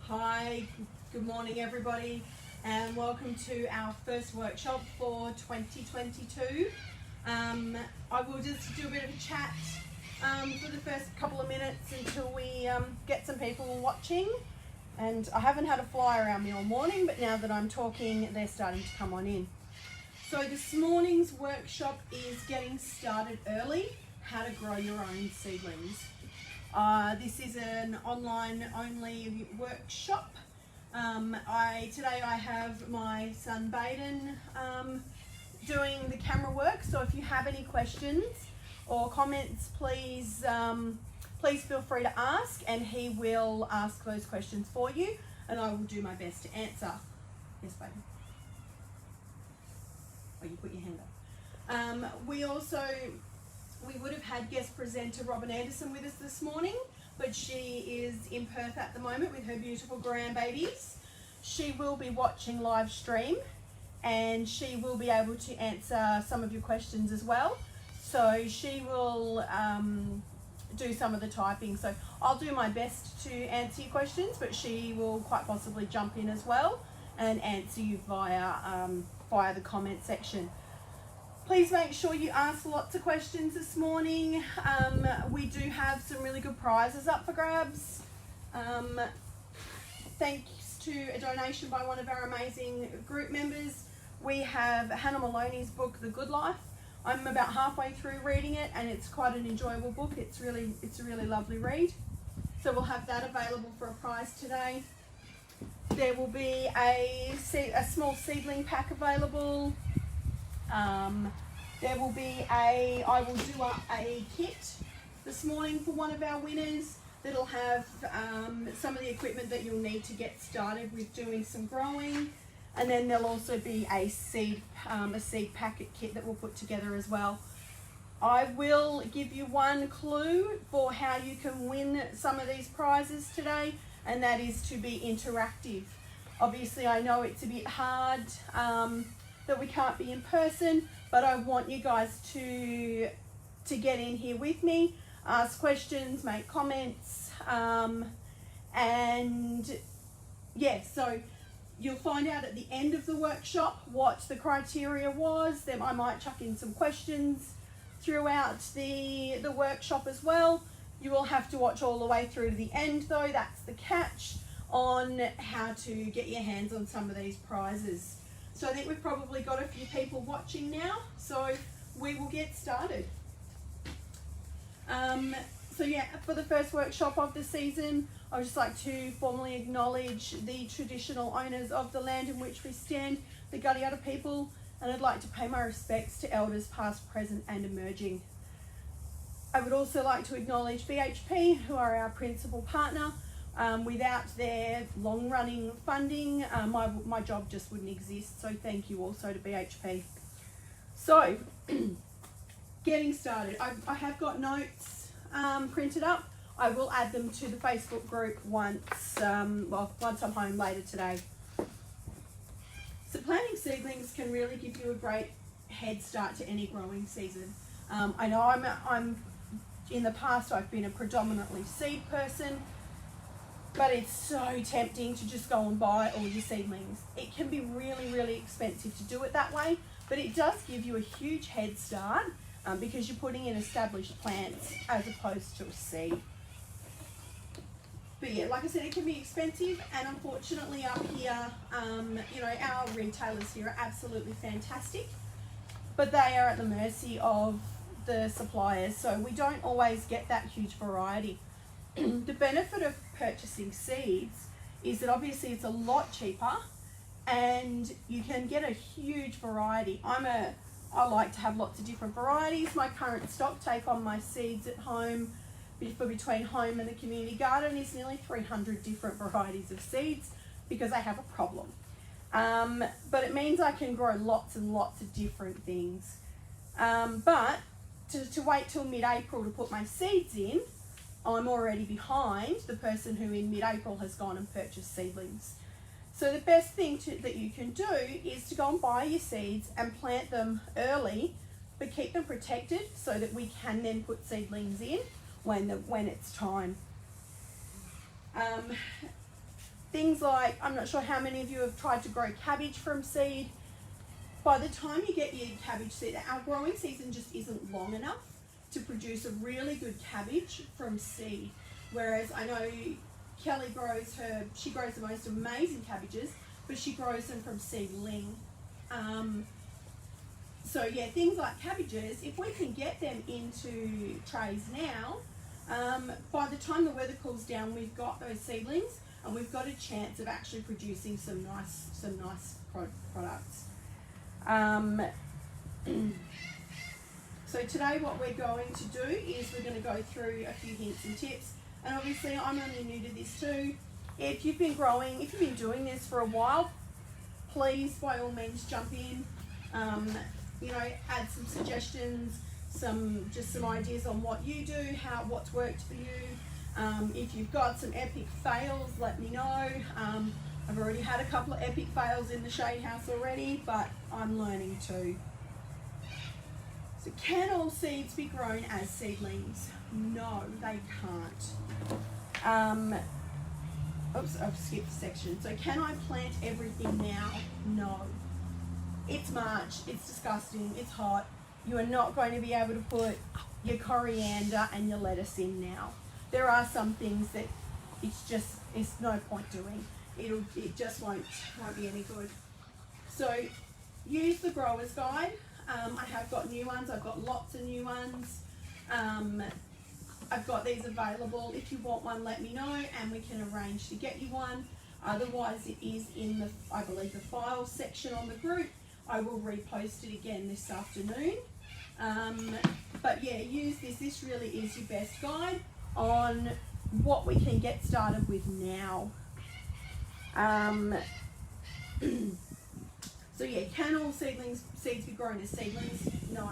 Hi, good morning everybody, and welcome to our first workshop for 2022. I will just do a bit of a chat for the first couple of minutes until we get some people watching. And I haven't had a fly around me all morning, but now that I'm talking, they're starting to come on in. So this morning's workshop is getting started early, how to grow your own seedlings. This is an online only workshop. Today I have my son Baden doing the camera work, so if you have any questions or comments, please feel free to ask, and he will ask those questions for you, and I will do my best to answer. Yes, Baden? Oh, you put your hand up. We would have had guest presenter Robin Anderson with us this morning, but she is in Perth at the moment with her beautiful grandbabies. She will be watching live stream, and she will be able to answer some of your questions as well. So she will do some of the typing. So I'll do my best to answer your questions, but she will quite possibly jump in as well and answer you via the comment section. Please make sure you ask lots of questions this morning. We do have some really good prizes up for grabs. Thanks to a donation by one of our amazing group members, we have Hannah Maloney's book, The Good Life. I'm about halfway through reading it, and it's quite an enjoyable book. It's a really lovely read. So we'll have that available for a prize today. There will be a small seedling pack available. I will do up a kit this morning for one of our winners that'll have some of the equipment that you'll need to get started with doing some growing, and then there'll also be a seed packet kit that we'll put together as well. I will give you one clue for how you can win some of these prizes today, and that is to be interactive. Obviously, I know it's a bit hard that we can't be in person, but I want you guys to get in here with me, ask questions, make comments, and yeah, so you'll find out at the end of the workshop what the criteria was. Then I might chuck in some questions throughout the workshop as well. You will have to watch all the way through to the end though, that's the catch on how to get your hands on some of these prizes. So I think we've probably got a few people watching now, so we will get started. So yeah, for the first workshop of the season, I would just like to formally acknowledge the traditional owners of the land in which we stand, the Gadiada people, and I'd like to pay my respects to elders past, present and emerging. I would also like to acknowledge BHP, who are our principal partner. Without their long-running funding, my job just wouldn't exist, so thank you also to BHP. So, getting started. I have got notes printed up. I will add them to the Facebook group once I'm home later today. So planting seedlings can really give you a great head start to any growing season. I know I'm in the past I've been a predominantly seed person, but it's so tempting to just go and buy all your seedlings. It can be really, really expensive to do it that way, but it does give you a huge head start because you're putting in established plants as opposed to a seed. But yeah, like I said, it can be expensive, and unfortunately up here, our retailers here are absolutely fantastic, but they are at the mercy of the suppliers, so we don't always get that huge variety. The benefit of purchasing seeds is that obviously it's a lot cheaper and you can get a huge variety. I like to have lots of different varieties. My current stock take on my seeds at home for between home and the community garden is nearly 300 different varieties of seeds because I have a problem. But it means I can grow lots and lots of different things. But to wait till mid-April to put my seeds in, I'm already behind the person who in mid-April has gone and purchased seedlings. So the best thing that you can do is to go and buy your seeds and plant them early, but keep them protected so that we can then put seedlings in when it's time. things like, I'm not sure how many of you have tried to grow cabbage from seed. By the time you get your cabbage seed, our growing season just isn't long enough to produce a really good cabbage from seed. Whereas I know Kelly she grows the most amazing cabbages, but she grows them from seedling. So yeah, things like cabbages, if we can get them into trays now, by the time the weather cools down, we've got those seedlings and we've got a chance of actually producing some nice products. So today what we're going to do is we're going to go through a few hints and tips. And obviously I'm only new to this too. If you've been doing this for a while, please by all means jump in. Add some suggestions, some ideas on what you do, what's worked for you. If you've got some epic fails, let me know. I've already had a couple of epic fails in the shade house already, but I'm learning too. So can all seeds be grown as seedlings? No, they can't. Oops, I've skipped a section. So can I plant everything now? No. It's March, it's disgusting, it's hot. You are not going to be able to put your coriander and your lettuce in now. There are some things that it's no point doing. It just won't be any good. So use the grower's guide. I have got new ones, I've got lots of new ones. I've got these available. If you want one, let me know and we can arrange to get you one. Otherwise it is in I believe the files section on the group. I will repost it again this afternoon. But yeah, use this. This really is your best guide on what we can get started with now. So yeah, can all seeds be grown as seedlings? No.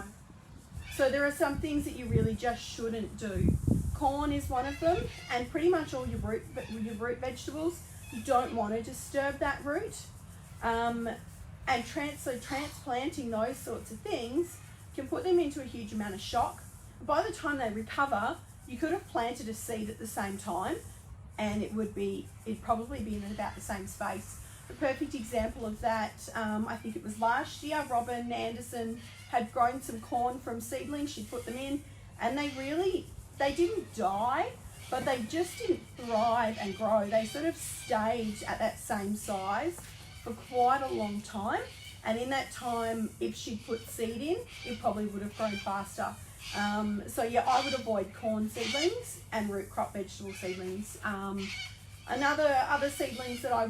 So there are some things that you really just shouldn't do. Corn is one of them, and pretty much all your root vegetables. You don't want to disturb that root. So transplanting those sorts of things can put them into a huge amount of shock. By the time they recover, you could have planted a seed at the same time and it'd probably be in about the same space. The perfect example of that, I think it was last year, Robin Anderson had grown some corn from seedlings. She put them in and they didn't die, but they just didn't thrive and grow. They sort of stayed at that same size for quite a long time, and in that time, if she'd put seed in, it probably would have grown faster. So yeah, I would avoid corn seedlings and root crop vegetable seedlings. Other seedlings that I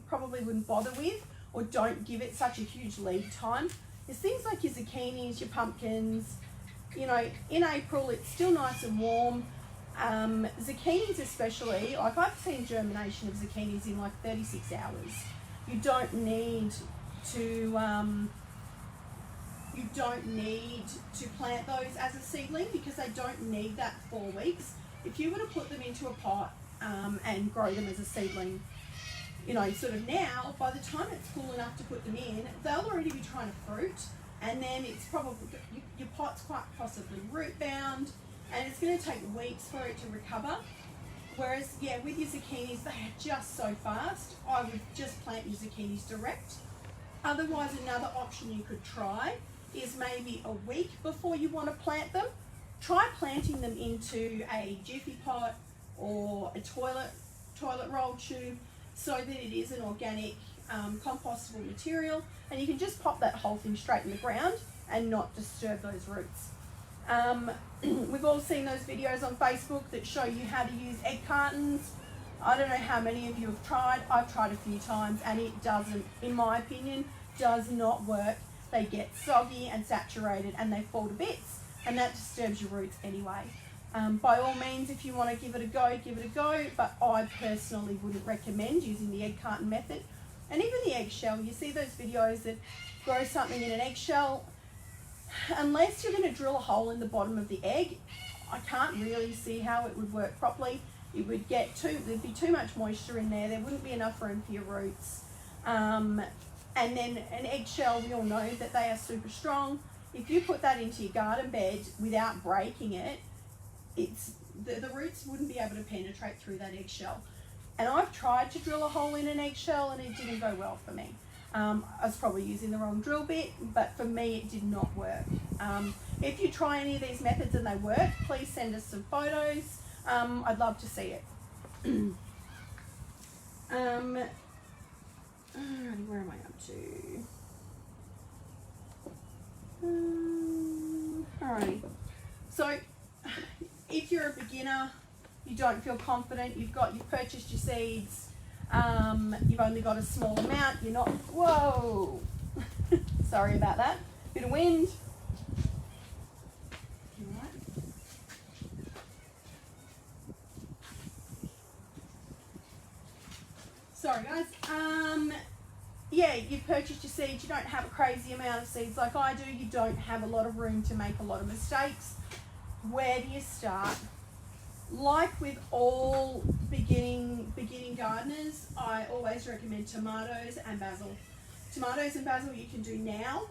probably wouldn't bother with, or don't give it such a huge lead time, is things like your zucchinis, your pumpkins. In April it's still nice and warm. Zucchinis especially, like I've seen germination of zucchinis in like 36 hours. You don't need to plant those as a seedling because they don't need that 4 weeks. If you were to put them into a pot and grow them as a seedling, sort of now, by the time it's cool enough to put them in, they'll already be trying to fruit, and then it's probably, your pot's quite possibly root bound, and it's going to take weeks for it to recover. Whereas, yeah, with your zucchinis, they are just so fast. I would just plant your zucchinis direct. Otherwise, another option you could try is maybe a week before you want to plant them. Try planting them into a jiffy pot or a toilet roll tube so that it is an organic compostable material, and you can just pop that whole thing straight in the ground and not disturb those roots. We've all seen those videos on Facebook that show you how to use egg cartons. I don't know how many of you have tried. I've tried a few times and it doesn't, in my opinion, does not work. They get soggy and saturated and they fall to bits, and that disturbs your roots anyway. By all means, if you want to give it a go, but I personally wouldn't recommend using the egg carton method. And even the eggshell, you see those videos that grow something in an eggshell, unless you're going to drill a hole in the bottom of the egg, I can't really see how it would work properly. It would there'd be too much moisture in there. There wouldn't be enough room for your roots. And then an eggshell, we all know that they are super strong. If you put that into your garden bed without breaking it, the roots wouldn't be able to penetrate through that eggshell. And I've tried to drill a hole in an eggshell and it didn't go well for me. I was probably using the wrong drill bit, but for me it did not work. If you try any of these methods and they work, please send us some photos. I'd love to see it. Alrighty, where am I up to? Alrighty. So, if you're a beginner, you don't feel confident, you've purchased your seeds, you've only got a small amount, you're not, whoa, sorry about that, bit of wind. Sorry guys. Yeah, you've purchased your seeds, you don't have a crazy amount of seeds like I do, you don't have a lot of room to make a lot of mistakes. Where do you start? Like with all beginning gardeners, I always recommend tomatoes and basil. Tomatoes and basil you can do now.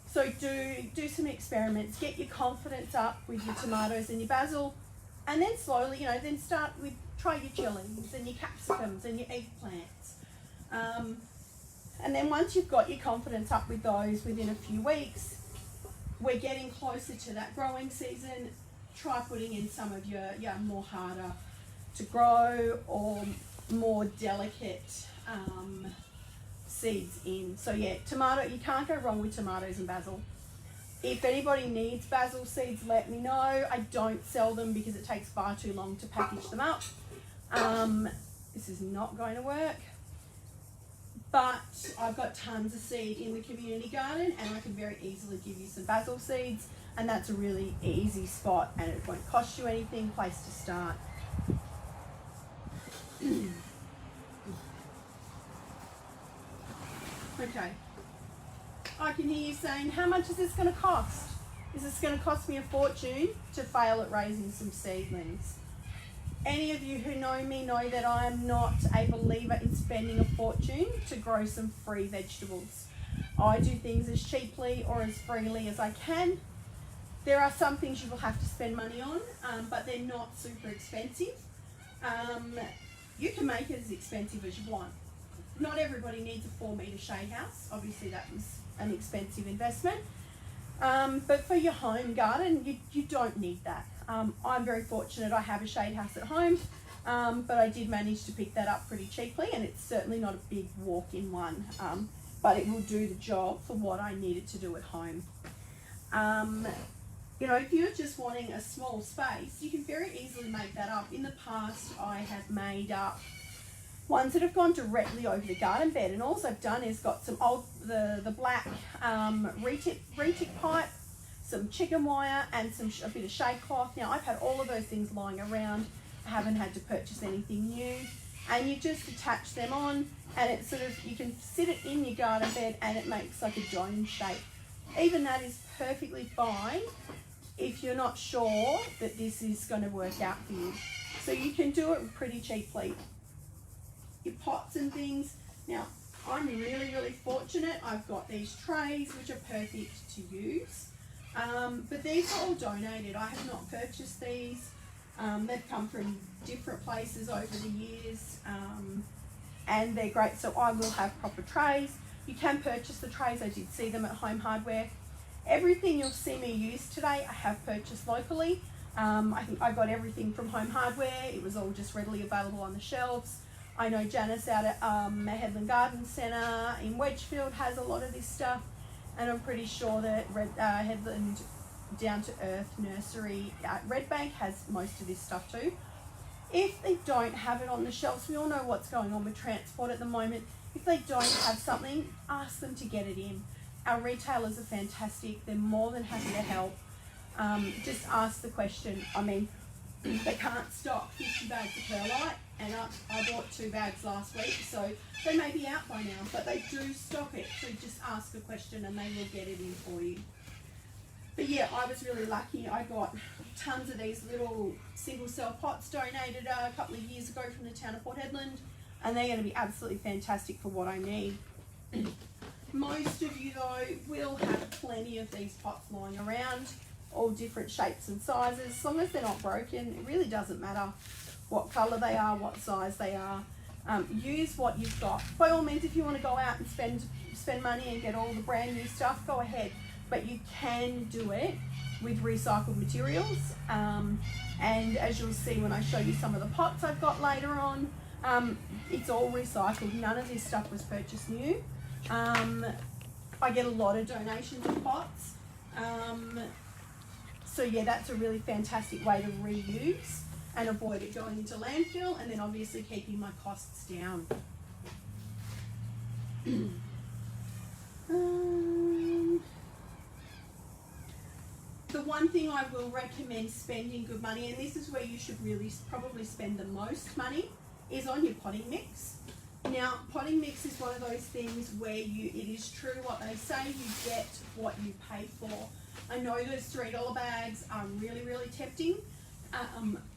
So do some experiments, get your confidence up with your tomatoes and your basil, and then slowly, then start with, try your chilies and your capsicums and your eggplants. And then once you've got your confidence up with those within a few weeks, we're getting closer to that growing season. Try putting in some of your more harder to grow or more delicate seeds in. So yeah, tomato, you can't go wrong with tomatoes and basil. If anybody needs basil seeds, let me know. I don't sell them because it takes far too long to package them up. This is not going to work. But I've got tons of seed in the community garden and I can very easily give you some basil seeds, and that's a really easy spot and it won't cost you anything, place to start. Okay, I can hear you saying, how much is this going to cost? Is this going to cost me a fortune to fail at raising some seedlings? Any of you who know me know that I am not a believer in spending a fortune to grow some free vegetables. I do things as cheaply or as freely as I can. There are some things you will have to spend money on, but they're not super expensive. You can make it as expensive as you want. Not everybody needs a 4-metre shade house. Obviously that was an expensive investment. But for your home garden, you don't need that. I'm very fortunate I have a shade house at home, but I did manage to pick that up pretty cheaply, and it's certainly not a big walk-in one, but it will do the job for what I needed to do at home. If you're just wanting a small space, you can very easily make that up. In the past, I have made up ones that have gone directly over the garden bed, and all I've done is got some old, the black retic pipe, some chicken wire and a bit of shade cloth. Now I've had all of those things lying around. I haven't had to purchase anything new, and you just attach them on and it sort of, you can sit it in your garden bed and it makes like a dome shape. Even that is perfectly fine if you're not sure that this is going to work out for you. So you can do it pretty cheaply. Your pots and things. Now I'm really, really fortunate. I've got these trays which are perfect to use. But these are all donated. I have not purchased these. They've come from different places over the years, and they're great. So I will have proper trays. You can purchase the trays. I did see them at Home Hardware. Everything you'll see me use today, I have purchased locally. I think I got everything from Home Hardware. It was all just readily available on the shelves. I know Janice out at Headland Garden Centre in Wedgefield has a lot of this stuff. And I'm pretty sure that Headland Down to Earth Nursery at Red Bank has most of this stuff too. If they don't have it on the shelves, we all know what's going on with transport at the moment. If they don't have something, ask them to get it in. Our retailers are fantastic. They're more than happy to help. Just ask the question. I mean, they can't stock 50 bags of perlite, and I bought 2 bags last week, so they may be out by now, but they do stock it. So just ask a question and they will get it in for you. But yeah, I was really lucky. I got tons of these little single cell pots donated a couple of years ago from the town of Port Hedland, and they're going to be absolutely fantastic for what I need. Most of you though will have plenty of these pots lying around. all different shapes and sizes. As long as they're not broken, it really doesn't matter what colour they are, what size they are. Use what you've got. By all means, if you want to go out and spend money and get all the brand new stuff, go ahead. But you can do it with recycled materials. And as you'll see when I show you some of the pots I've got later on, it's all recycled. None of this stuff was purchased new. I get a lot of donations of pots. So yeah, that's a really fantastic way to reuse and avoid it going into landfill, and then obviously keeping my costs down. The one thing I will recommend spending good money, and this is where you should really probably spend the most money, is on your potting mix. Now, potting mix is one of those things where it is true what they say, you get what you pay for. I know those $3 bags are really, really tempting.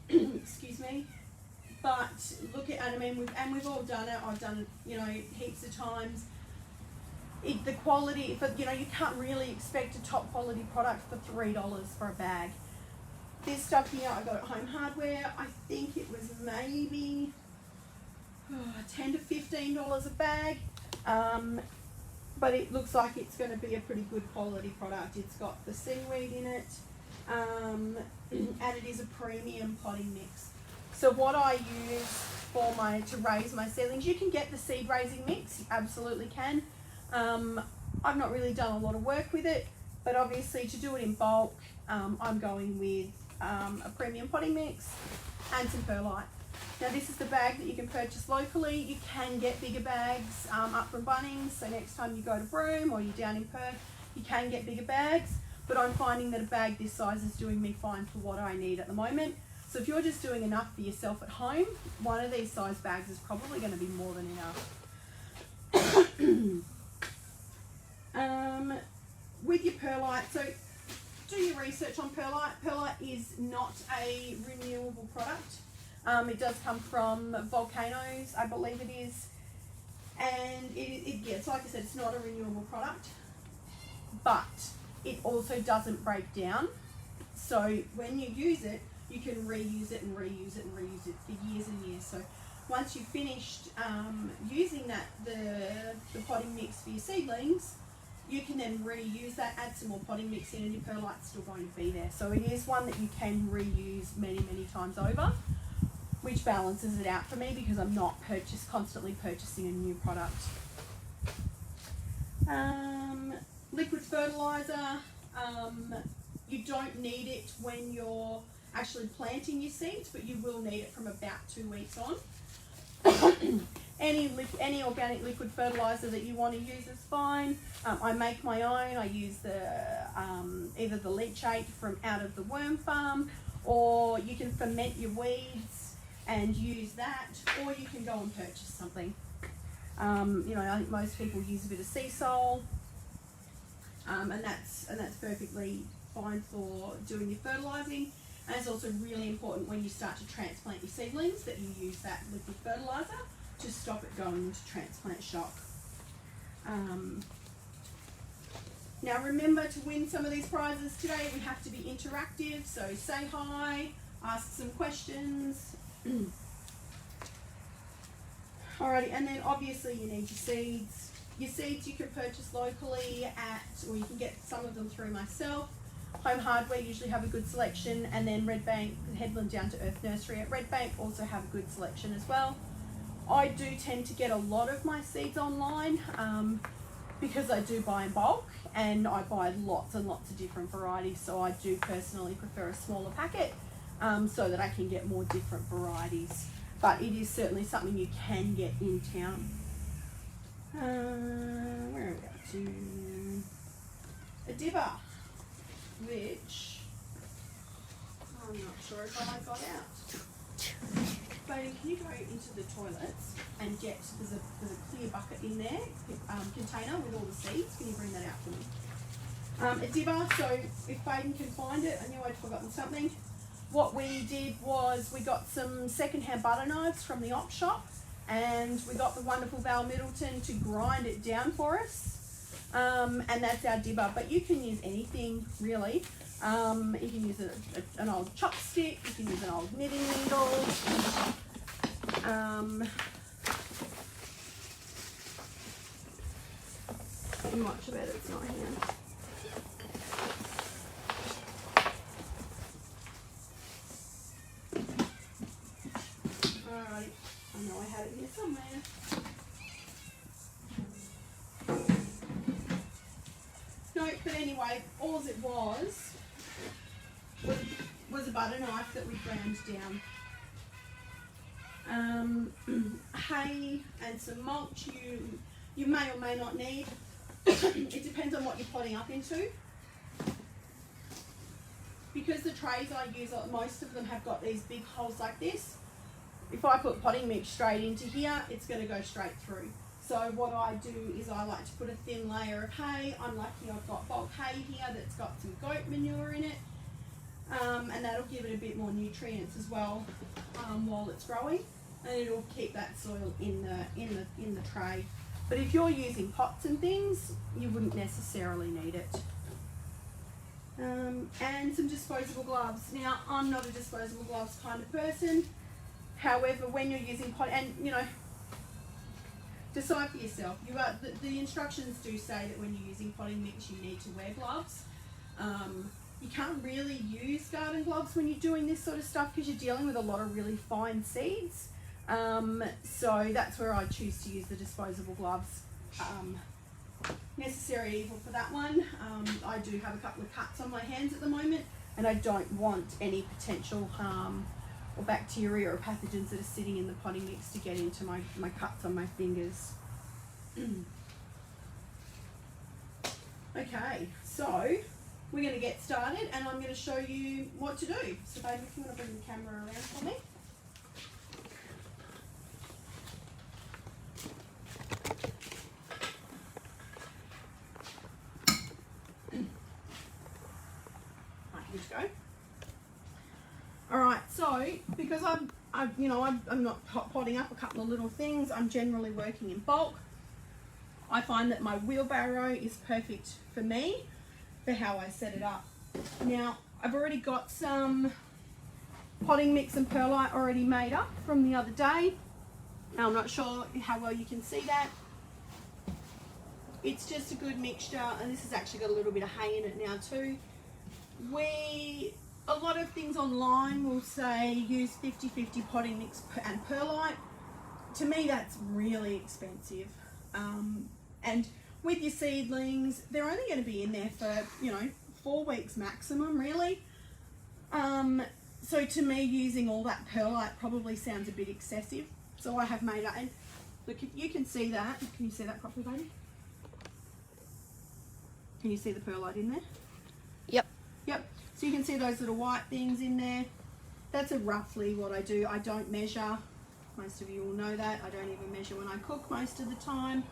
Excuse me. But look at, and I mean, we've all done it. I've done it, you know, heaps of times. The quality, but you know, you can't really expect a top quality product for $3 for a bag. This stuff here I got at Home Hardware. I think it was maybe $10 to $15 a bag. But it looks like it's going to be a pretty good quality product. It's got the seaweed in it, and it is a premium potting mix. So what I use to raise my seedlings, you can get the seed raising mix, you absolutely can. I've not really done a lot of work with it, but obviously to do it in bulk, I'm going with a premium potting mix and some perlite. Now this is the bag that you can purchase locally. You can get bigger bags up from Bunnings, so next time you go to Broome or you're down in Perth, you can get bigger bags, but I'm finding that a bag this size is doing me fine for what I need at the moment. So if you're just doing enough for yourself at home, one of these size bags is probably going to be more than enough. With your perlite, so do your research on perlite. Perlite is not a renewable product. It does come from volcanoes, I believe it is, and it's like I said, it's not a renewable product, but it also doesn't break down. So when you use it, you can reuse it and reuse it and reuse it for years and years. So once you've finished using the potting mix for your seedlings, you can then reuse that, add some more potting mix in, and your perlite's still going to be there. So it is one that you can reuse many, many times over, which balances it out for me because I'm not constantly purchasing a new product. Liquid fertilizer, you don't need it when you're actually planting your seeds, but you will need it from about 2 weeks on. Any organic liquid fertilizer that you want to use is fine. I make my own. I use either the leachate from out of the worm farm, or you can ferment your weeds and use that, or you can go and purchase something. You know, I think most people use a bit of sea salt, and that's perfectly fine for doing your fertilizing. And it's also really important when you start to transplant your seedlings that you use that liquid fertilizer to stop it going into transplant shock. Now remember, to win some of these prizes today, we have to be interactive. So say hi, ask some questions. Alrighty, and then obviously you need your seeds. Your seeds you can purchase locally or you can get some of them through myself. Home Hardware usually have a good selection, and then Red Bank, Headland Down to Earth Nursery at Red Bank also have a good selection as well. I do tend to get a lot of my seeds online because I do buy in bulk, and I buy lots and lots of different varieties, so I do personally prefer a smaller packet so that I can get more different varieties. But it is certainly something you can get in town. Where are we up to? A dibber, which I'm not sure if I got out. Baby, can you go into the toilets and get, there's a clear bucket in there, container with all the seeds. Can you bring that out for me? A dibber, so if Baden can find it, I knew I'd forgotten something. What we did was we got some secondhand butter knives from the op shop, and we got the wonderful Val Middleton to grind it down for us. And that's our dibber, but you can use anything really. You can use an old chopstick, you can use an old knitting needle. Much of it, it's not here. Alright, I know I had it here somewhere. No, but anyway, all it was a butter knife that we ground down. Hay and some mulch you may or may not need. It depends on what you're potting up into. Because the trays I use, most of them have got these big holes like this. If I put potting mix straight into here, it's going to go straight through. So what I do is I like to put a thin layer of hay. I'm lucky I've got bulk hay here that's got some goat manure in it. And that'll give it a bit more nutrients as well while it's growing. And it'll keep that soil in the tray. But if you're using pots and things, you wouldn't necessarily need it. And some disposable gloves. Now, I'm not a disposable gloves kind of person. However, when you're using pot, and you know, decide for yourself. The instructions do say that when you're using potting mix, you need to wear gloves. You can't really use garden gloves when you're doing this sort of stuff because you're dealing with a lot of really fine seeds. So that's where I choose to use the disposable gloves. Necessary evil for that one. I do have a couple of cuts on my hands at the moment, and I don't want any potential harm or bacteria or pathogens that are sitting in the potting mix to get into my cuts on my fingers. Okay, so we're going to get started, and I'm going to show you what to do. So baby, if you want to bring the camera around for me. Go. All right, so because I'm not potting up a couple of little things, I'm generally working in bulk. I find that my wheelbarrow is perfect for me for how I set it up. Now, I've already got some potting mix and perlite already made up from the other day. Now, I'm not sure how well you can see that. It's just a good mixture, and this has actually got a little bit of hay in it now too. A lot of things online will say use 50-50 potting mix and perlite. To me, that's really expensive. And with your seedlings, they're only going to be in there for, 4 weeks maximum, really. So to me, using all that perlite probably sounds a bit excessive. So I have made it, and look, you can see that. Can you see that properly, baby? Can you see the perlite in there? Yep. Yep, so you can see those little white things in there. That's roughly what I do. I don't measure. Most of you will know that. I don't even measure when I cook most of the time.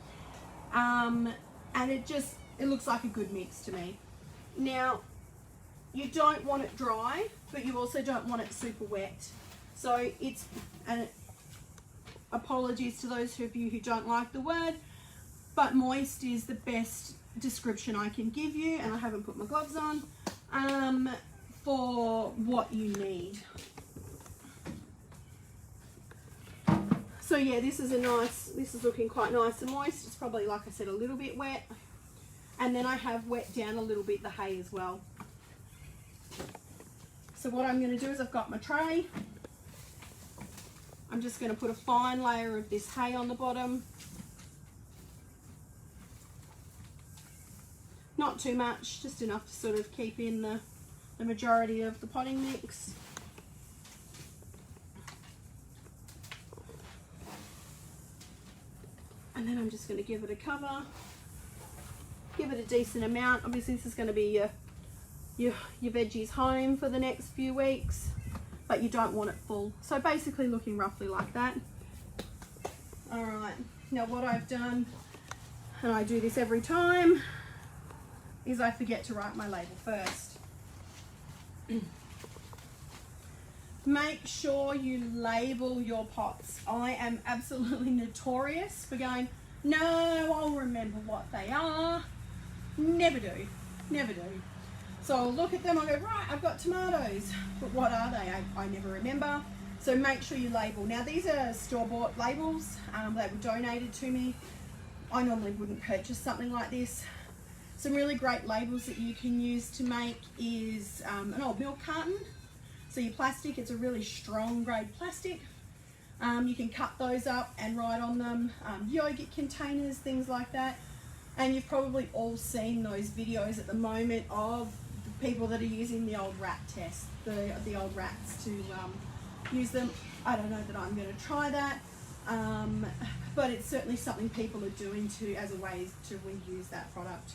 And it looks like a good mix to me. Now, you don't want it dry, but you also don't want it super wet. So apologies to those of you who don't like the word, but moist is the best description I can give you, and I haven't put my gloves on. For what you need. So yeah, this is looking quite nice and moist. It's probably, like I said, a little bit wet. And then I have wet down a little bit the hay as well. So what I'm going to do is I've got my tray. I'm just going to put a fine layer of this hay on the bottom. Not too much, just enough to sort of keep in the majority of the potting mix. And then I'm just going to give it a cover, give it a decent amount. Obviously this is going to be your veggies home for the next few weeks, but you don't want it full. So basically looking roughly like that. All right, now what I've done, and I do this every time, is I forget to write my label first. Make sure you label your pots. I am absolutely notorious for going, no, I'll remember what they are. Never do, never do. So I'll look at them, I'll go, right, I've got tomatoes, but what are they? I never remember. So make sure you label. Now these are store-bought labels that were donated to me. I normally wouldn't purchase something like this. Some really great labels that you can use to make is an old milk carton. So your plastic, it's a really strong grade plastic. You can cut those up and write on them, yogurt containers, things like that. And you've probably all seen those videos at the moment of the people that are using the old rat test, the old rats to use them. I don't know that I'm going to try that, but it's certainly something people are doing as a way to reuse that product.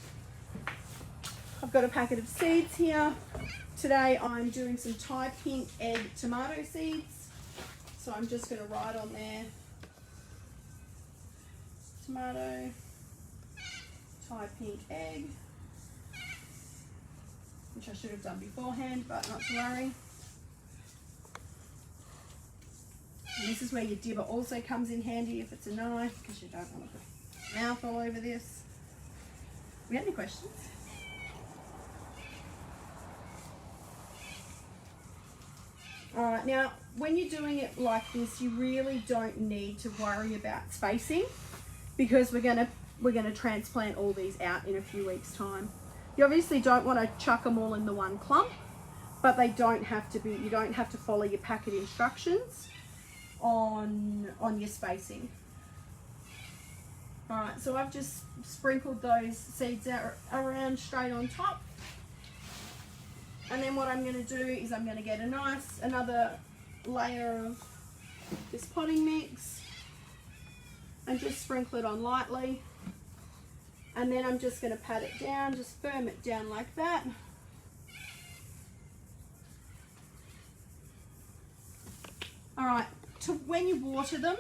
I've got a packet of seeds here. Today I'm doing some Thai pink egg tomato seeds. So I'm just going to write on there, tomato, Thai pink egg, which I should have done beforehand, but not to worry. And this is where your dibber also comes in handy if it's a knife, because you don't want to put your mouth all over this. We got any questions? Alright, now when you're doing it like this, you really don't need to worry about spacing, because we're gonna transplant all these out in a few weeks' time. You obviously don't want to chuck them all in the one clump, but they don't have to be. You don't have to follow your packet instructions on your spacing. All right, so I've just sprinkled those seeds out around straight on top. And then what I'm going to do is I'm going to get another layer of this potting mix and just sprinkle it on lightly. And then I'm just going to pat it down, just firm it down like that. All right, when you water them,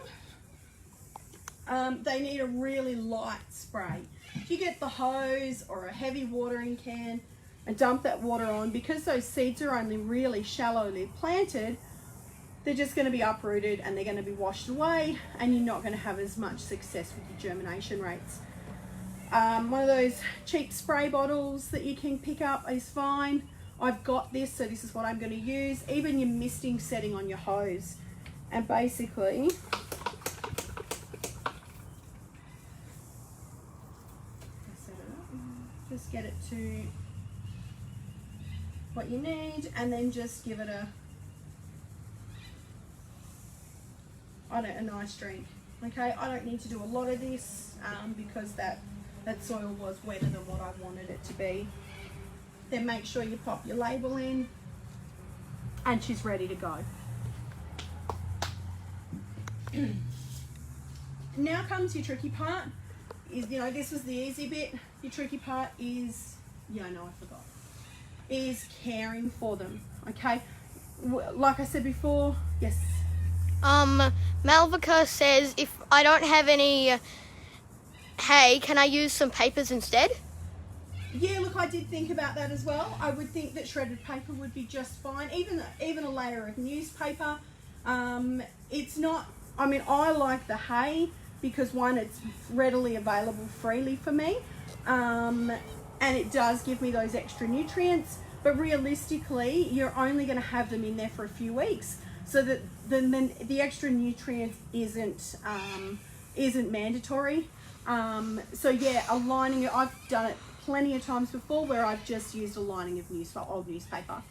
they need a really light spray. If you get the hose or a heavy watering can and dump that water on, because those seeds are only really shallowly planted, they're just going to be uprooted and they're going to be washed away, and you're not going to have as much success with your germination rates. One of those cheap spray bottles that you can pick up is fine. I've got this, so this is what I'm going to use. Even your misting setting on your hose. And basically, just get it to what you need, and then just give it a nice drink. Okay, I don't need to do a lot of this because that soil was wetter than what I wanted it to be. Then make sure you pop your label in, and she's ready to go. Now comes your tricky part. This was the easy bit. Your tricky part is, I forgot, is caring for them. Okay, like I said before, yes. Malvika says, if I don't have any hay, can I use some papers instead? Yeah, look, I did think about that as well. I would think that shredded paper would be just fine. Even a layer of newspaper. It's not. I like the hay because, one, it's readily available freely for me, and it does give me those extra nutrients. But realistically, you're only going to have them in there for a few weeks, so that then the extra nutrients isn't mandatory. So yeah, a lining. I've done it plenty of times before where I've just used a lining of old newspaper.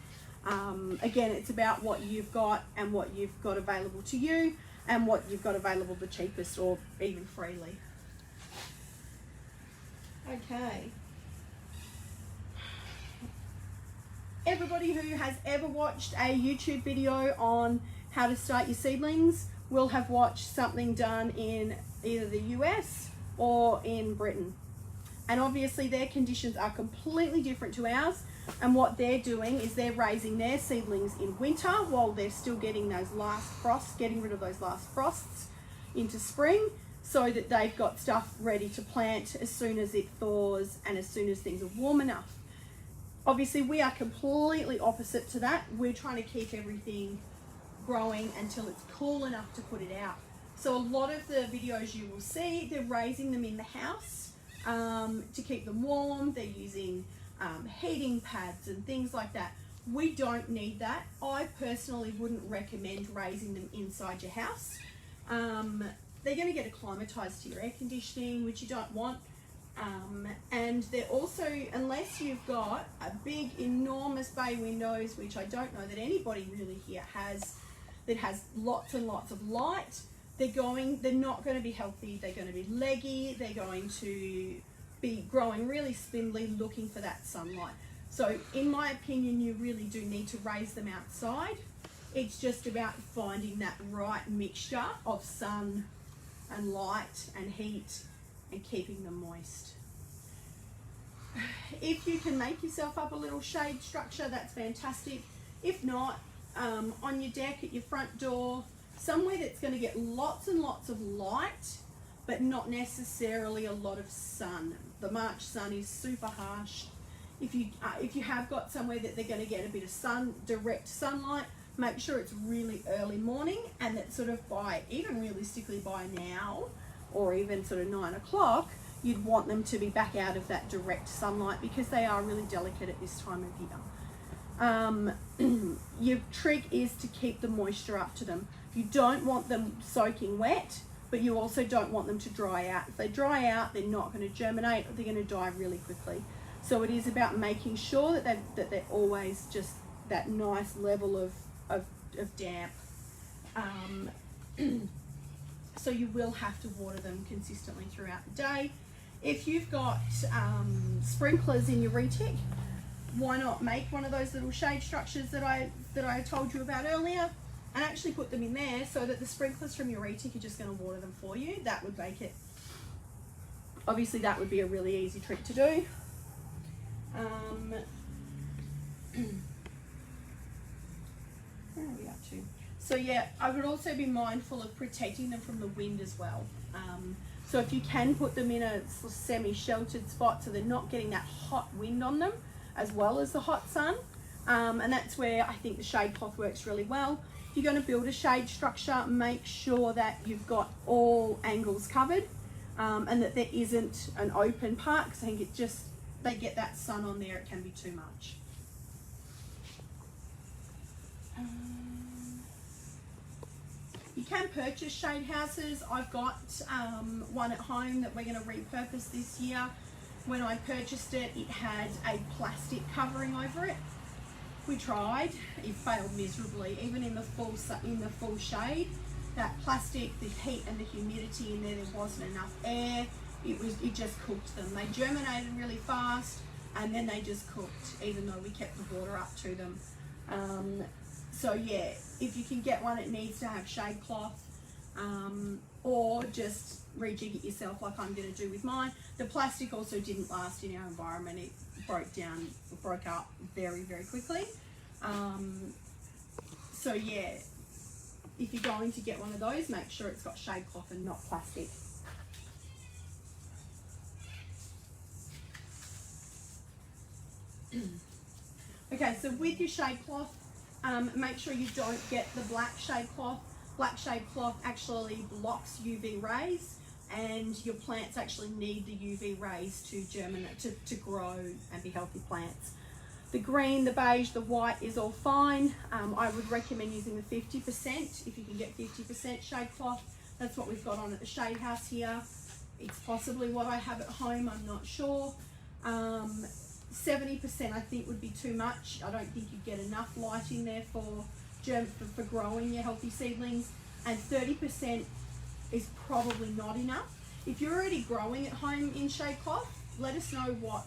Again, it's about what you've got and what you've got available to you, and what you've got available the cheapest or even freely. Okay. Everybody who has ever watched a YouTube video on how to start your seedlings will have watched something done in either the US or in Britain. And obviously their conditions are completely different to ours. And what they're doing is they're raising their seedlings in winter while they're still getting those last frosts, getting rid of those last frosts into spring, so that they've got stuff ready to plant as soon as it thaws and as soon as things are warm enough. Obviously we are completely opposite to that. We're trying to keep everything growing until it's cool enough to put it out. So a lot of the videos you will see, they're raising them in the house to keep them warm. They're using heating pads and things like that. We don't need that. I personally wouldn't recommend raising them inside your house. They're going to get acclimatized to your air conditioning, which you don't want. And they're also, unless you've got a big, enormous bay windows, which I don't know that anybody really here has, that has lots and lots of light, they're not going to be healthy. They're going to be leggy. They're going to be growing really spindly, looking for that sunlight. So in my opinion, you really do need to raise them outside. It's just about finding that right mixture of sun and light and heat and keeping them moist. If you can make yourself up a little shade structure, that's fantastic. If not, on your deck, at your front door, somewhere that's going to get lots and lots of light, but not necessarily a lot of sun. The March sun is super harsh. If you have got somewhere that they're going to get a bit of direct sunlight, make sure it's really early morning, and that sort of even realistically by now, or even sort of 9 o'clock, you'd want them to be back out of that direct sunlight, because they are really delicate at this time of year. Your trick is to keep the moisture up to them. You don't want them soaking wet, but you also don't want them to dry out. If they dry out, they're not going to germinate, or they're going to die really quickly. So it is about making sure that they're always just that nice level of damp. So you will have to water them consistently throughout the day. If you've got sprinklers in your retic, why not make one of those little shade structures that I told you about earlier, and actually put them in there so that the sprinklers from your retic are just going to water them for you. That would make it, obviously that would be a really easy trick to do. Where are we up to? So yeah, I would also be mindful of protecting them from the wind as well. So if you can put them in a semi-sheltered spot so they're not getting that hot wind on them as well as the hot sun, and that's where I think the shade cloth works really well. If you're going to build a shade structure, make sure that you've got all angles covered, and that there isn't an open part, because I think they get that sun on there, it can be too much. You can purchase shade houses. I've got one at home that we're going to repurpose this year. When I purchased it, it had a plastic covering over it. We tried, it failed miserably. Even in the full shade, that plastic, the heat and the humidity in there wasn't enough air. It just cooked them. They germinated really fast, and then they just cooked, even though we kept the water up to them. So yeah, if you can get one, it needs to have shade cloth, or just rejig it yourself like I'm going to do with mine. The plastic also didn't last in our environment. It broke up very, very quickly. So yeah, if you're going to get one of those, make sure it's got shade cloth and not plastic. Okay, so with your shade cloth, make sure you don't get the black shade cloth. Black shade cloth actually blocks UV rays, and your plants actually need the UV rays to germinate, to grow and be healthy plants. The green, the beige, the white is all fine. I would recommend using the 50%, if you can get 50% shade cloth. That's what we've got on at the shade house here. It's possibly what I have at home, I'm not sure. 70% I think would be too much. I don't think you'd get enough light in there for growing your healthy seedlings, and 30% is probably not enough. If you're already growing at home in shade cloth, let us know what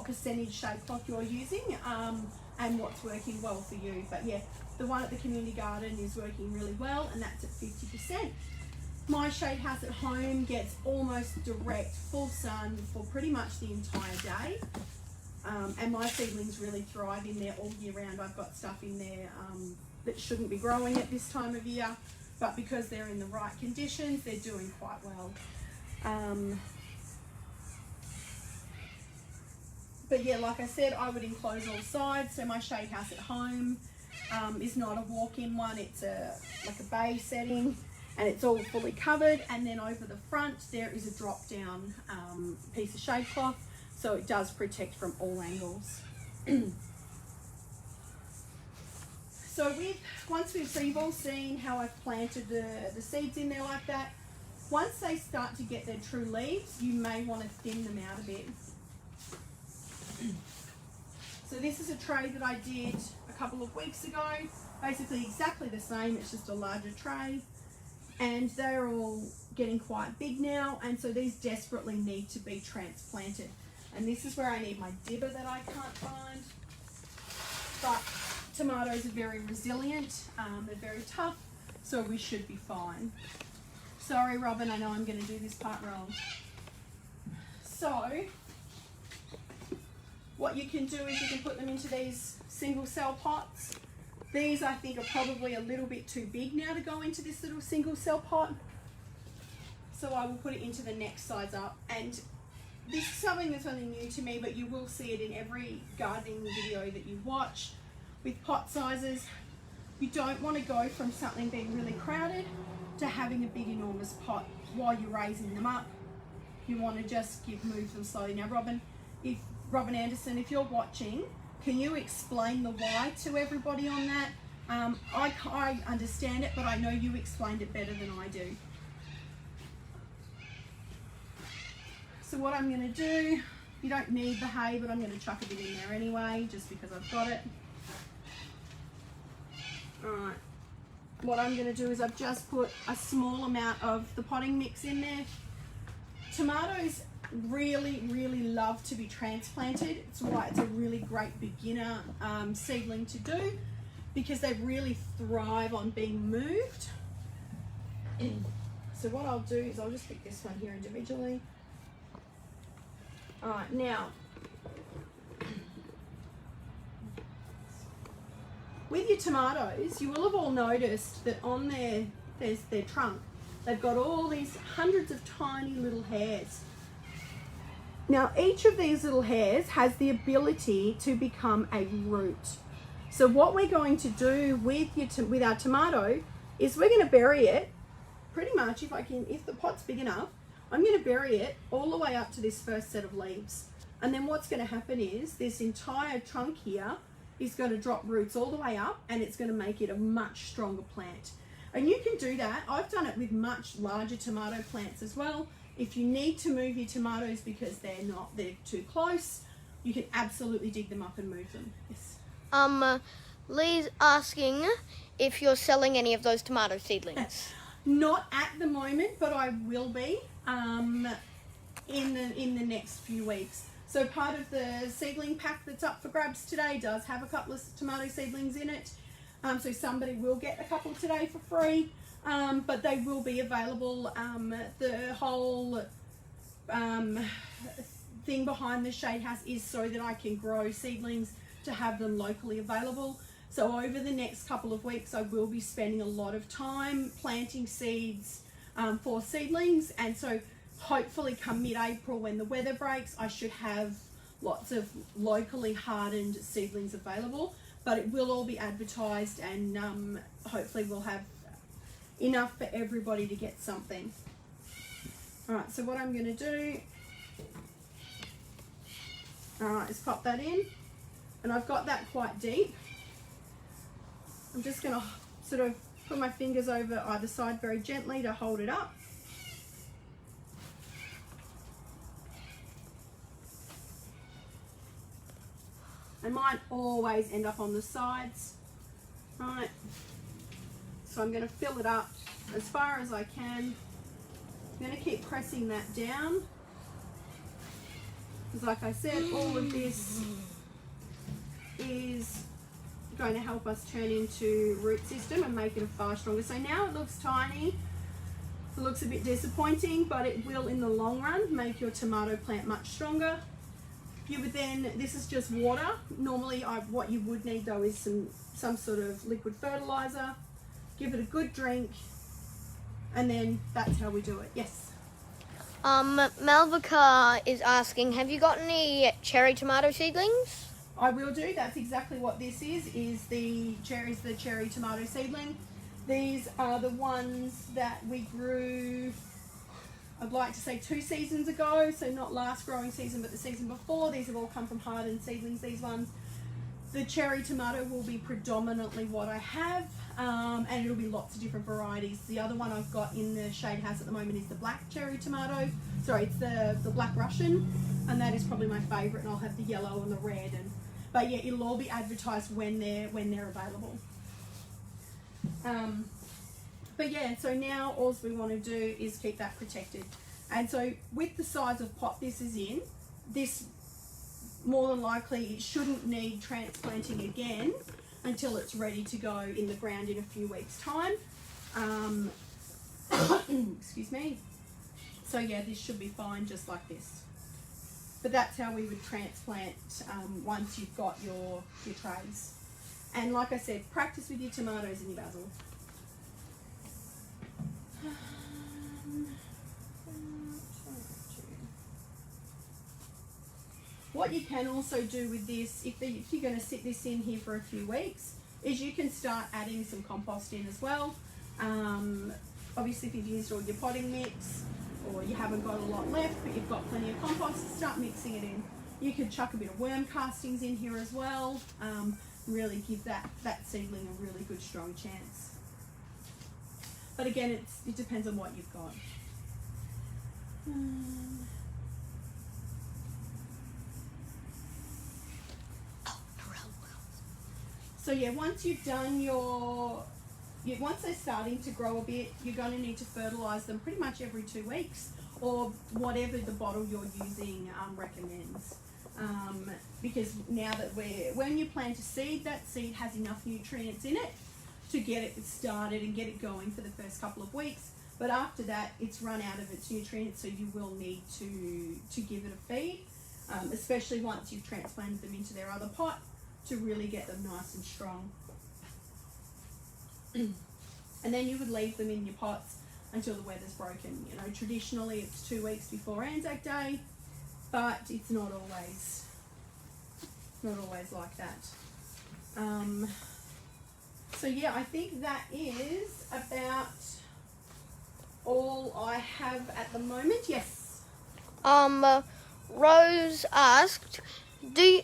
percentage shade cloth you're using, and what's working well for you. But yeah, the one at the community garden is working really well, and that's at 50%. My shade house at home gets almost direct full sun for pretty much the entire day. And my seedlings really thrive in there all year round. I've got stuff in there that shouldn't be growing at this time of year, but because they're in the right conditions, they're doing quite well. But yeah, like I said, I would enclose all sides. So my shade house at home is not a walk-in one. It's like a bay setting, and it's all fully covered. And then over the front, there is a drop-down piece of shade cloth. so it does protect from all angles. So once you've all seen how I've planted the seeds in there like that, once they start to get their true leaves, you may want to thin them out a bit. So this is a tray that I did a couple of weeks ago, basically exactly the same, it's just a larger tray, and they're all getting quite big now, and so these desperately need to be transplanted. And this is where I need my dibber that I can't find, but tomatoes are very resilient, they're very tough, so we should be fine. Sorry, Robin, I know I'm going to do this part wrong. So, what you can do is you can put them into these single cell pots. These I think are probably a little bit too big now to go into this little single cell pot. So I will put it into the next size up. And this is something that's only new to me, but you will see it in every gardening video that you watch. With pot sizes, you don't want to go from something being really crowded to having a big enormous pot while you're raising them up. You want to just move them slowly. Now Robin Anderson, if you're watching, can you explain the why to everybody on that? I understand it, but I know you explained it better than I do. So what I'm going to do, you don't need the hay, but I'm going to chuck a bit in there anyway, just because I've got it. Alright, what I'm going to do is I've just put a small amount of the potting mix in there. Tomatoes really love to be transplanted. It's why it's a really great beginner seedling to do, because they really thrive on being moved. So what I'll do is I'll just pick this one here individually. Alright, now with your tomatoes, you will have all noticed that on their trunk, they've got all these hundreds of tiny little hairs. Now, each of these little hairs has the ability to become a root. So what we're going to do with our tomato is we're going to bury it, pretty much, if the pot's big enough, I'm going to bury it all the way up to this first set of leaves. And then what's going to happen is this entire trunk here is going to drop roots all the way up, and it's going to make it a much stronger plant. And you can do that. I've done it with much larger tomato plants as well. If you need to move your tomatoes because they're too close, you can absolutely dig them up and move them. Yes. Lee's asking if you're selling any of those tomato seedlings. Not at the moment, but I will be in the next few weeks. So part of the seedling pack that's up for grabs today does have a couple of tomato seedlings in it. So somebody will get a couple today for free, but they will be available. The whole thing behind the shade house is so that I can grow seedlings to have them locally available. So over the next couple of weeks, I will be spending a lot of time planting seeds for seedlings, and so hopefully come mid-April when the weather breaks, I should have lots of locally hardened seedlings available, but it will all be advertised, and hopefully we'll have enough for everybody to get something. All right, so what I'm going to do, all right, is pop that in, and I've got that quite deep. I'm just going to sort of put my fingers over either side very gently to hold it up. I might always end up on the sides, right? So I'm going to fill it up as far as I can. I'm going to keep pressing that down, because like I said, all of this is going to help us turn into root system and make it far stronger. So now it looks tiny, it looks a bit disappointing, but it will in the long run make your tomato plant much stronger. You would then, this is just water. Normally what you would need though is some sort of liquid fertilizer. Give it a good drink, and then that's how we do it. Yes. Malvika is asking, have you got any cherry tomato seedlings? I will do. That's exactly what this is the cherry tomato seedling. These are the ones that we grew I'd like to say 2 seasons ago, so not last growing season but the season before. These have all come from hardened seedlings, these ones. The cherry tomato will be predominantly what I have, and it'll be lots of different varieties. The other one I've got in the shade house at the moment is the black cherry tomato. Sorry, it's the black Russian, and that is probably my favourite, and I'll have the yellow and the red. But yeah, it'll all be advertised when they're available. But yeah, so now all we want to do is keep that protected. And so with the size of pot this is in, this more than likely it shouldn't need transplanting again until it's ready to go in the ground in a few weeks' time. Excuse me. So yeah, this should be fine just like this. But that's how we would transplant once you've got your trays. And like I said, practice with your tomatoes and your basil. What you can also do with this, if you're going to sit this in here for a few weeks, is you can start adding some compost in as well. Obviously, if you've used all your potting mix, or you haven't got a lot left, but you've got plenty of compost, start mixing it in. You could chuck a bit of worm castings in here as well. Really give that seedling a really good, strong chance. But again, it depends on what you've got. So yeah, once you've done once they're starting to grow a bit, you're going to need to fertilise them pretty much every 2 weeks, or whatever the bottle you're using recommends. Because now that when you plant a seed, that seed has enough nutrients in it to get it started and get it going for the first couple of weeks. But after that, it's run out of its nutrients, so you will need to give it a feed, especially once you've transplanted them into their other pot, to really get them nice and strong. And then you would leave them in your pots until the weather's broken. You know, traditionally it's 2 weeks before Anzac Day, but it's not always like that. So yeah, I think that is about all I have at the moment. Yes. Rose asked, do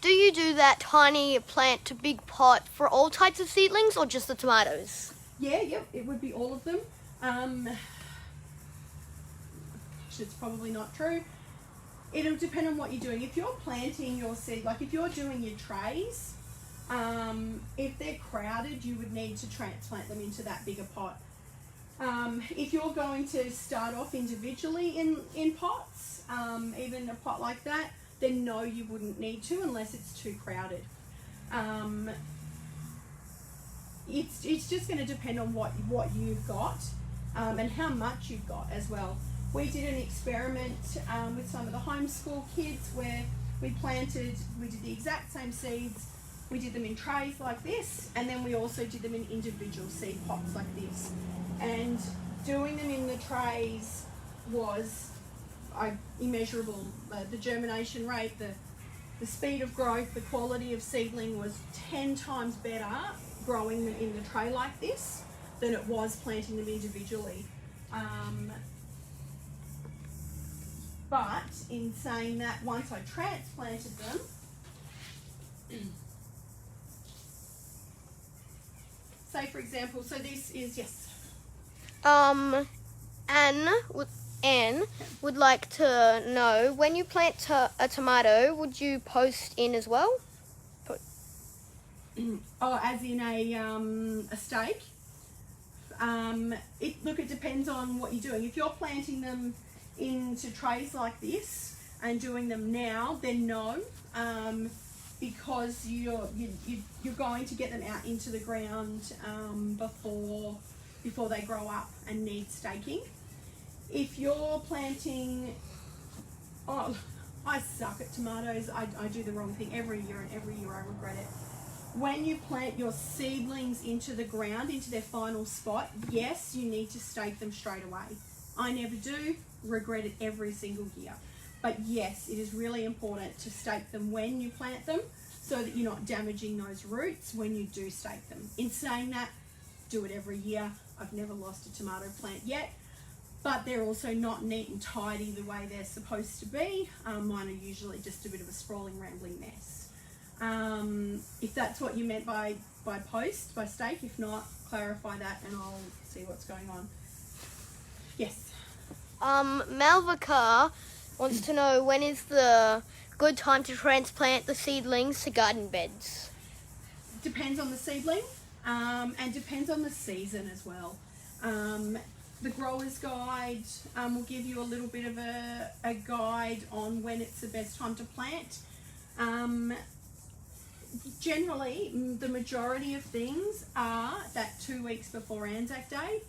you do that tiny plant to big pot for all types of seedlings or just the tomatoes? Yeah, yep, it would be all of them. It's probably not true. It'll depend on what you're doing. If you're planting your seed, like if you're doing your trays, if they're crowded, you would need to transplant them into that bigger pot. If you're going to start off individually in pots, even a pot like that, then no, you wouldn't need to unless it's too crowded. It's just going to depend on what you've got and how much you've got as well. We did an experiment with some of the homeschool kids where we did the exact same seeds. We did them in trays like this, and then we also did them in individual seed pots like this. And doing them in the trays was immeasurable. The germination rate, the speed of growth, the quality of seedling was 10 times better growing them in the tray like this than it was planting them individually. But in saying that, once I transplanted them, say for example, so this is, yes. Anne would like to know, when you plant a tomato, would you post in as well? Oh, as in a stake? It depends on what you're doing. If you're planting them into trays like this and doing them now, then no, because you're going to get them out into the ground before they grow up and need staking. If you're planting, I suck at tomatoes. I do the wrong thing every year, and every year I regret it. When you plant your seedlings into the ground, into their final spot, yes, you need to stake them straight away. I never do, regret it every single year. But yes, it is really important to stake them when you plant them so that you're not damaging those roots when you do stake them. In saying that, do it every year. I've never lost a tomato plant yet. but they're also not neat and tidy the way they're supposed to be. Mine are usually just a bit of a sprawling, rambling mess. If that's what you meant by stake, if not, clarify that and I'll see what's going on. Yes. Malvika wants to know, when is the good time to transplant the seedlings to garden beds? Depends on the seedling, and depends on the season as well. The Grower's Guide will give you a little bit of a guide on when it's the best time to plant. Generally, the majority of things are that 2 weeks before Anzac Day,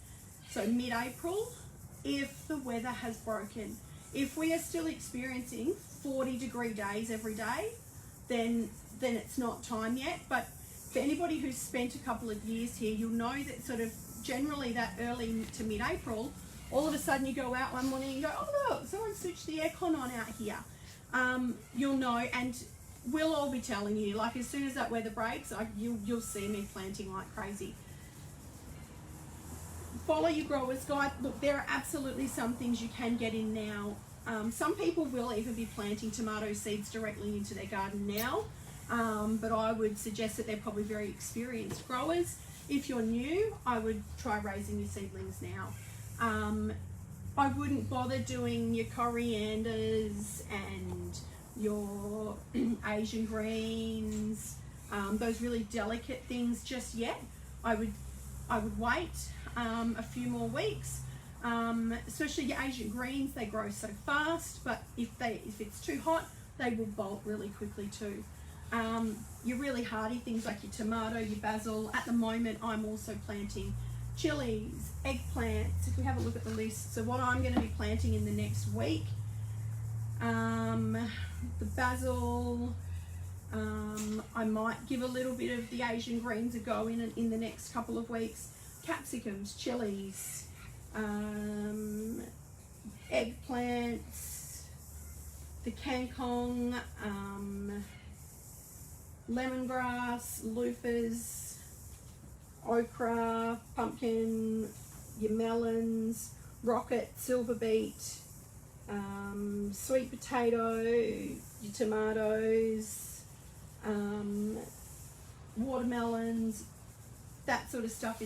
so mid-April, if the weather has broken. If we are still experiencing 40-degree days every day, then it's not time yet. But for anybody who's spent a couple of years here, you'll know that sort of generally that early to mid-April, all of a sudden you go out one morning and go, oh look, someone switched the aircon on out here. You'll know, and we'll all be telling you, like as soon as that weather breaks, you'll see me planting like crazy. Follow your Grower's Guide. Look, there are absolutely some things you can get in now. Some people will even be planting tomato seeds directly into their garden now, but I would suggest that they're probably very experienced growers. If you're new, I would try raising your seedlings now. I wouldn't bother doing your corianders and your Asian greens, those really delicate things just yet. I would wait a few more weeks, especially your Asian greens. They grow so fast, but if it's too hot, they will bolt really quickly too. Your really hardy things like your tomato, your basil. At the moment, I'm also planting chilies, eggplants. If we have a look at the list, so what I'm going to be planting in the next week, the basil. I might give a little bit of the Asian greens a go in the next couple of weeks. Capsicums, chilies, eggplants, the kangkong, lemongrass, loofahs, okra, pumpkin, your melons, rocket, silver beet, sweet potato, your tomatoes, watermelons, that sort of stuff in